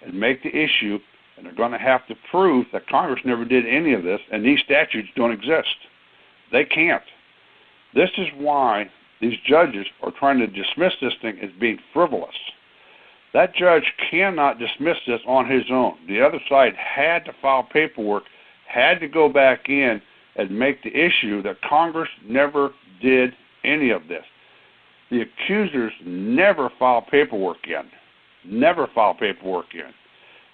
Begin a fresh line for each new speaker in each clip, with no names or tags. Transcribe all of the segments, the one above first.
and make the issue, and they're going to have to prove that Congress never did any of this, and these statutes don't exist. They can't. This is why these judges are trying to dismiss this thing as being frivolous. That judge cannot dismiss this on his own. The other side had to file paperwork, had to go back in and make the issue that Congress never did any of this. The accusers never file paperwork in. Never file paperwork in.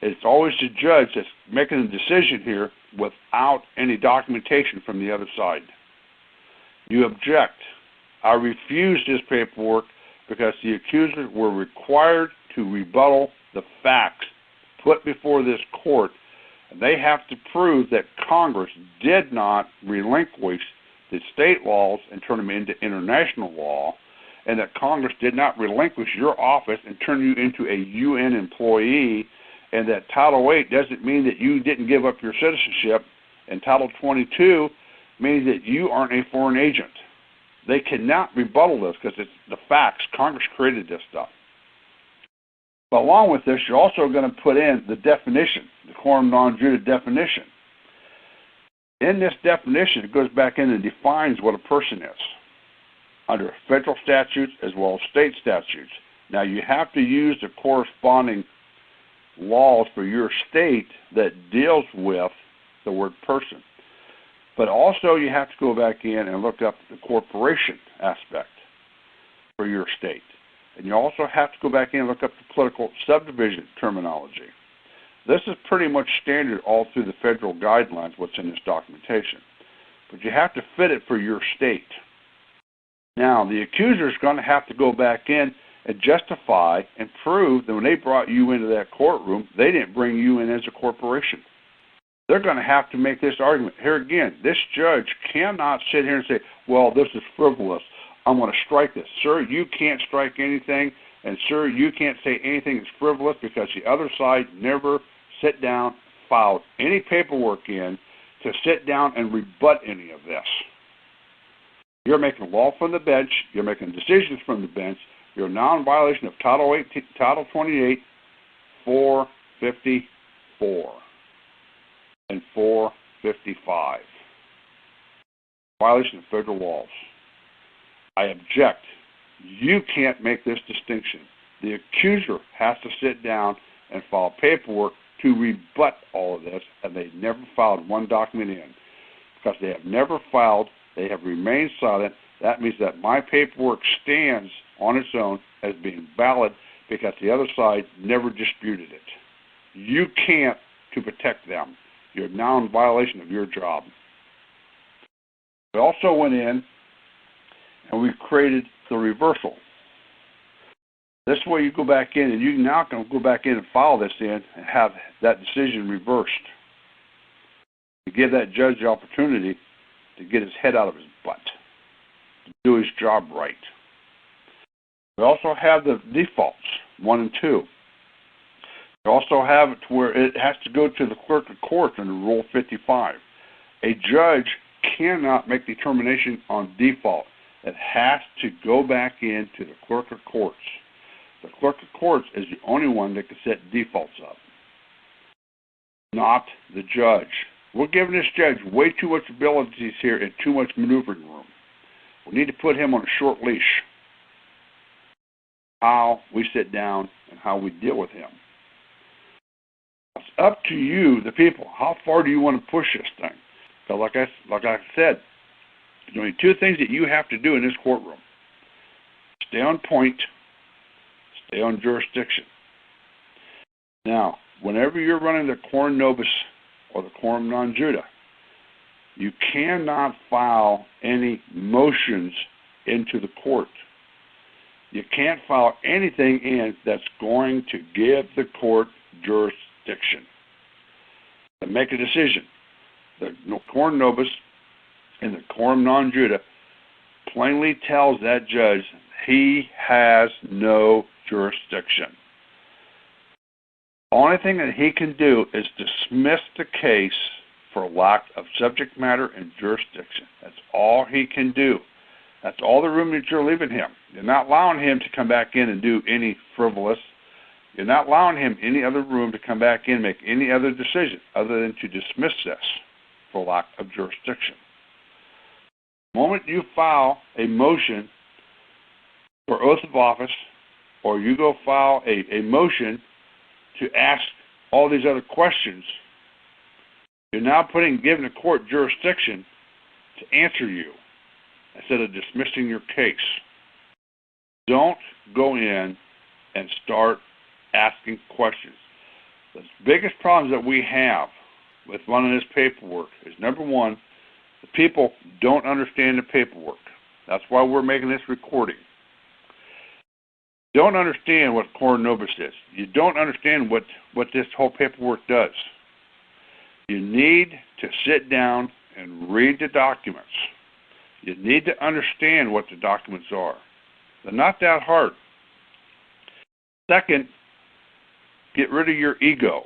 It's always the judge that's making the decision here without any documentation from the other side. You object. I refuse this paperwork because the accusers were required to rebuttal the facts put before this court, and they have to prove that Congress did not relinquish the state laws and turn them into international law, and that Congress did not relinquish your office and turn you into a UN employee, and that Title 8 doesn't mean that you didn't give up your citizenship, and Title 22 means that you aren't a foreign agent. They cannot rebuttal this because it's the facts. Congress created this stuff. But along with this, you're also going to put in the definition, the Coram non judice definition. In this definition, it goes back in and defines what a person is under federal statutes as well as state statutes. Now, you have to use the corresponding laws for your state that deals with the word person. But also you have to go back in and look up the corporation aspect for your state. And you also have to go back in and look up the political subdivision terminology. This is pretty much standard all through the federal guidelines, what's in this documentation. But you have to fit it for your state. Now, the accuser is going to have to go back in and justify and prove that when they brought you into that courtroom, they didn't bring you in as a corporation. They're going to have to make this argument. Here again, this judge cannot sit here and say, well, this is frivolous. I'm going to strike this. Sir, you can't strike anything, and sir, you can't say anything that's frivolous because the other side never sit down, filed any paperwork in to sit down and rebut any of this. You're making law from the bench. You're making decisions from the bench. You're now in violation of Title 28, 454. And 455. Violation of federal laws. I object. You can't make this distinction. The accuser has to sit down and file paperwork to rebut all of this, and they never filed one document in. Because they have never filed, they have remained silent. That means that my paperwork stands on its own as being valid because the other side never disputed it. You can't to protect them. You're now in violation of your job. We also went in and we created the reversal. This way you go back in and you now can go back in and file this in and have that decision reversed. To give that judge the opportunity to get his head out of his butt, to do his job right. We also have the defaults, 1 and 2. We also have it to where it has to go to the clerk of court under Rule 55. A judge cannot make determination on default. It has to go back into the clerk of courts. The clerk of courts is the only one that can set defaults up, not the judge. We're giving this judge way too much abilities here and too much maneuvering room. We need to put him on a short leash. How we sit down and how we deal with him. It's up to you, the people. How far do you want to push this thing? Because like I said, there's only two things that you have to do in this courtroom. Stay on point, stay on jurisdiction. Now, whenever you're running the Coram Nobis or the Coram non judice, you cannot file any motions into the court. You can't file anything in that's going to give the court jurisdiction to make a decision. The Coram Nobis and the Coram non judice plainly tells that judge he has no jurisdiction. The only thing that he can do is dismiss the case for lack of subject matter and jurisdiction. That's all he can do. That's all the room that you're leaving him. You're not allowing him to come back in and do any frivolous. You're not allowing him any other room to come back in and make any other decision other than to dismiss this for lack of jurisdiction. The moment you file a motion for oath of office, or you go file a motion to ask all these other questions, you're now giving the court jurisdiction to answer you instead of dismissing your case. Don't go in and start asking questions. The biggest problems that we have with running this paperwork is, number one, the people don't understand the paperwork. That's why we're making this recording. Don't understand what Coram Nobis is. You don't understand what this whole paperwork does. You need to sit down and read the documents. You need to understand what the documents are. They're not that hard. Second, get rid of your ego,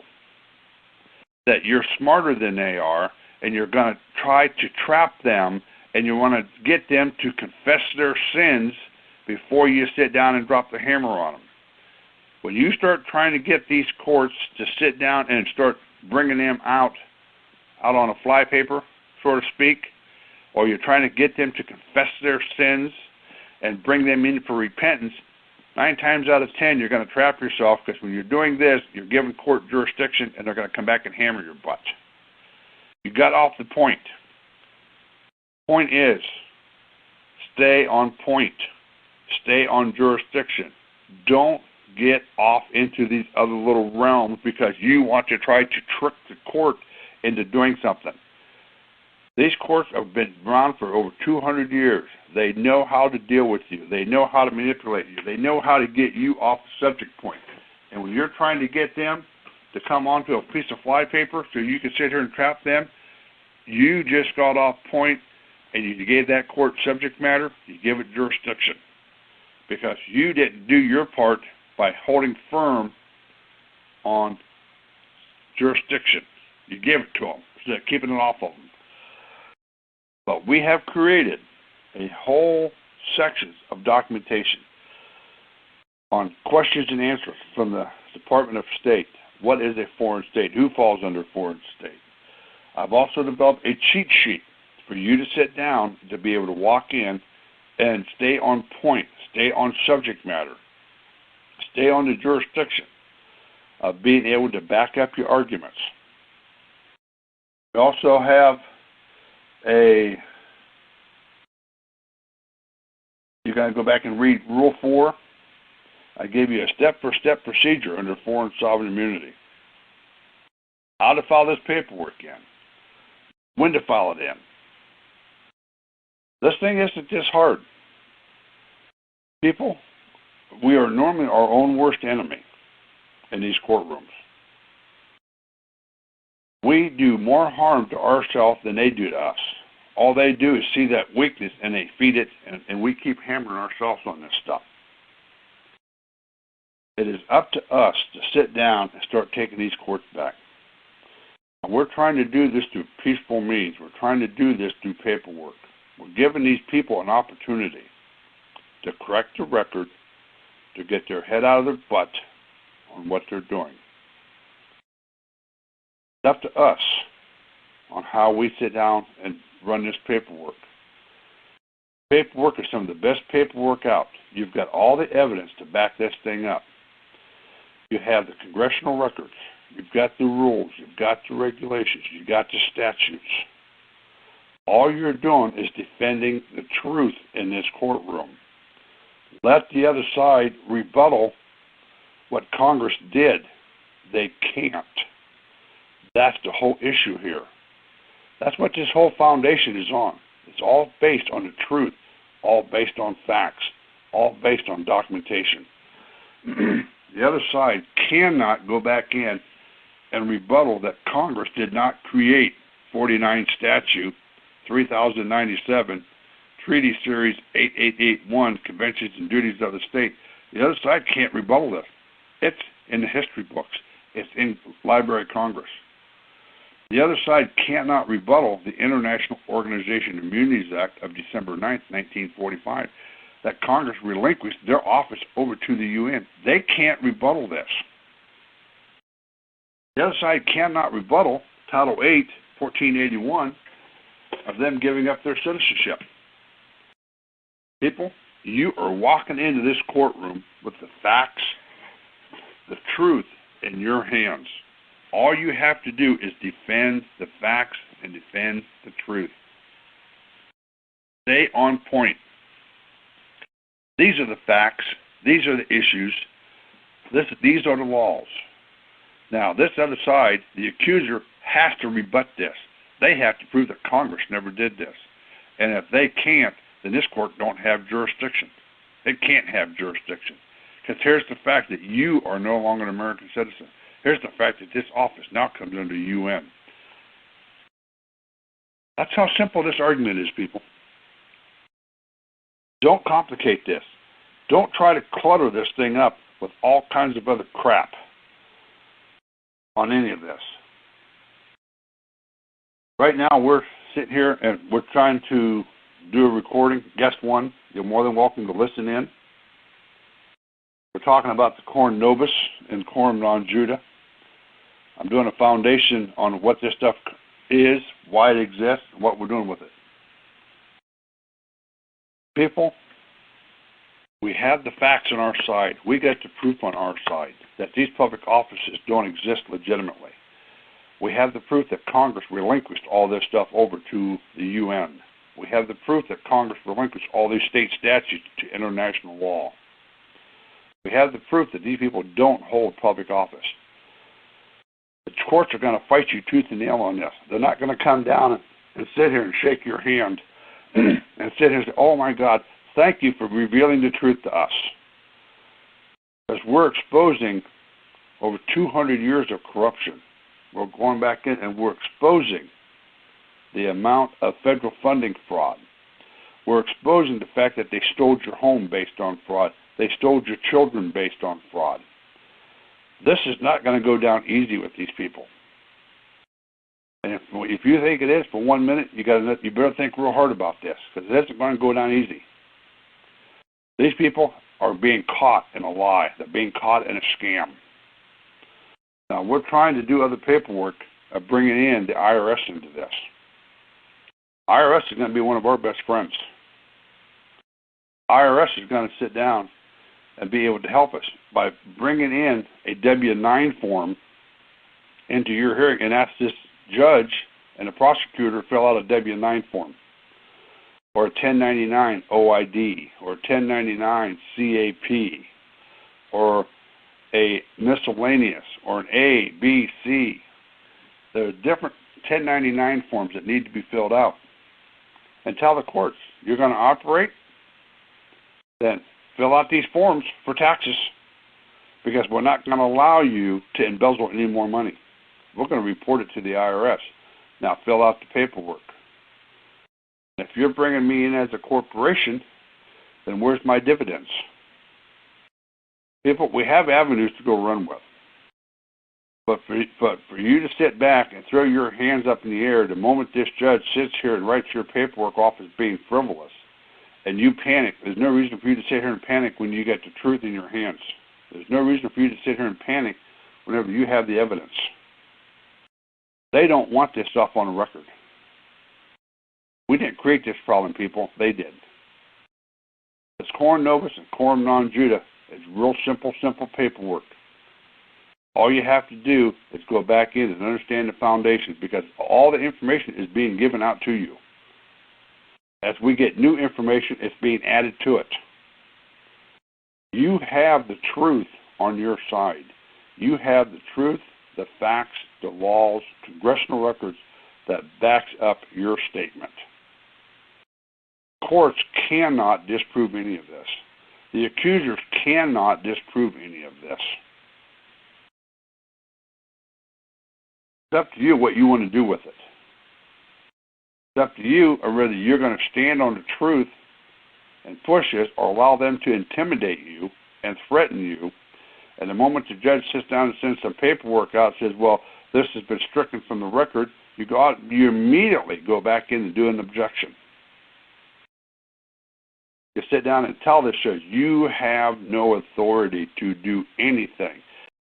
that you're smarter than they are, and you're going to try to trap them, and you want to get them to confess their sins before you sit down and drop the hammer on them. When you start trying to get these courts to sit down and start bringing them out on a fly paper, so to speak, or you're trying to get them to confess their sins and bring them in for repentance, 9 times out of 10 you're going to trap yourself, because when you're doing this, you're giving court jurisdiction and they're going to come back and hammer your butt. You got off the point. Point is, stay on point. Stay on jurisdiction. Don't get off into these other little realms because you want to try to trick the court into doing something. These courts have been around for over 200 years. They know how to deal with you. They know how to manipulate you. They know how to get you off the subject point. And when you're trying to get them to come onto a piece of fly paper so you can sit here and trap them, you just got off point and you gave that court subject matter, you give it jurisdiction. Because you didn't do your part by holding firm on jurisdiction. You gave it to them instead of keeping it off of them. But we have created a whole sections of documentation on questions and answers from the Department of State. What is a foreign state? Who falls under foreign state? I've also developed a cheat sheet for you to sit down to be able to walk in and stay on point, stay on subject matter, stay on the jurisdiction of being able to back up your arguments. We also have you got to go back and read Rule 4. I gave you a step-for-step procedure under foreign sovereign immunity. How to file this paperwork in. When to file it in. This thing isn't this hard. People, we are normally our own worst enemy in these courtrooms. We do more harm to ourselves than they do to us. All they do is see that weakness and they feed it, and we keep hammering ourselves on this stuff. It is up to us to sit down and start taking these courts back. And we're trying to do this through peaceful means. We're trying to do this through paperwork. We're giving these people an opportunity to correct the record, to get their head out of their butt on what they're doing. It's up to us on how we sit down and run this paperwork. Paperwork is some of the best paperwork out. You've got all the evidence to back this thing up. You have the congressional records. You've got the rules. You've got the regulations. You've got the statutes. All you're doing is defending the truth in this courtroom. Let the other side rebuttal what Congress did. They can't. That's the whole issue here. That's what this whole foundation is on. It's all based on the truth, all based on facts, all based on documentation. The other side cannot go back in and rebuttal that Congress did not create 49 Statute 3097, Treaty Series 8881, Conventions and Duties of the State. The other side can't rebuttal this. It's in the history books. It's in Library of Congress. The other side cannot rebuttal the International Organization Immunities Act of December 9, 1945, that Congress relinquished their office over to the UN. They can't rebuttal this. The other side cannot rebuttal Title 8, 1481 of them giving up their citizenship. People, you are walking into this courtroom with the facts, the truth in your hands. All you have to do is defend the facts and defend the truth. Stay on point. These are the facts. These are the issues. These are the laws. Now, this other side, the accuser, has to rebut this. They have to prove that Congress never did this. And if they can't, then this court don't have jurisdiction. It can't have jurisdiction. Because here's the fact that you are no longer an American citizen. Here's the fact that this office now comes under UN. That's how simple this argument is, people. Don't complicate this. Don't try to clutter this thing up with all kinds of other crap on any of this. Right now we're sitting here and we're trying to do a recording. Guest one, you're more than welcome to listen in. We're talking about the Coram Nobis and Coram non-Juda. I'm doing a foundation on what this stuff is, why it exists, and what we're doing with it. People, we have the facts on our side. We get the proof on our side that these public offices don't exist legitimately. We have the proof that Congress relinquished all this stuff over to the UN. We have the proof that Congress relinquished all these state statutes to international law. We have the proof that these people don't hold public office. The courts are going to fight you tooth and nail on this. They're not going to come down and sit here and shake your hand and sit here and say, oh my God, thank you for revealing the truth to us. Because we're exposing over 200 years of corruption. We're going back in and we're exposing the amount of federal funding fraud. We're exposing the fact that they stole your home based on fraud. They stole your children based on fraud. This is not going to go down easy with these people. And if you think it is for 1 minute, you better think real hard about this, because it isn't going to go down easy. These people are being caught in a lie. They're being caught in a scam. Now, we're trying to do other paperwork of bringing in the IRS into this. IRS is going to be one of our best friends. IRS is going to sit down and be able to help us by bringing in a W-9 form into your hearing and ask this judge and the prosecutor to fill out a W-9 form, or a 1099 OID, or a 1099 CAP, or a miscellaneous, or an A, B, C. There are different 1099 forms that need to be filled out. And tell the courts, you're going to operate, then fill out these forms for taxes, because we're not going to allow you to embezzle any more money. We're going to report it to the IRS. Now fill out the paperwork. If you're bringing me in as a corporation, then where's my dividends? People, we have avenues to go run with. But for you to sit back and throw your hands up in the air the moment this judge sits here and writes your paperwork off as being frivolous, and you panic, there's no reason for you to sit here and panic when you get the truth in your hands. There's no reason for you to sit here and panic whenever you have the evidence. They don't want this stuff on the record. We didn't create this problem, people. They did. It's Coram Nobis and Coram non-Juda. It's real simple paperwork. All you have to do is go back in and understand the foundations, because all the information is being given out to you. As we get new information, it's being added to it. You have the truth on your side. You have the truth, the facts, the laws, congressional records that backs up your statement. Courts cannot disprove any of this. The accusers cannot disprove any of this. It's up to you what you want to do with it. It's up to you, or whether you're going to stand on the truth and push it, or allow them to intimidate you and threaten you. And the moment the judge sits down and sends some paperwork out and says, well, this has been stricken from the record, you go out, you immediately go back in and do an objection. You sit down and tell this judge, you have no authority to do anything.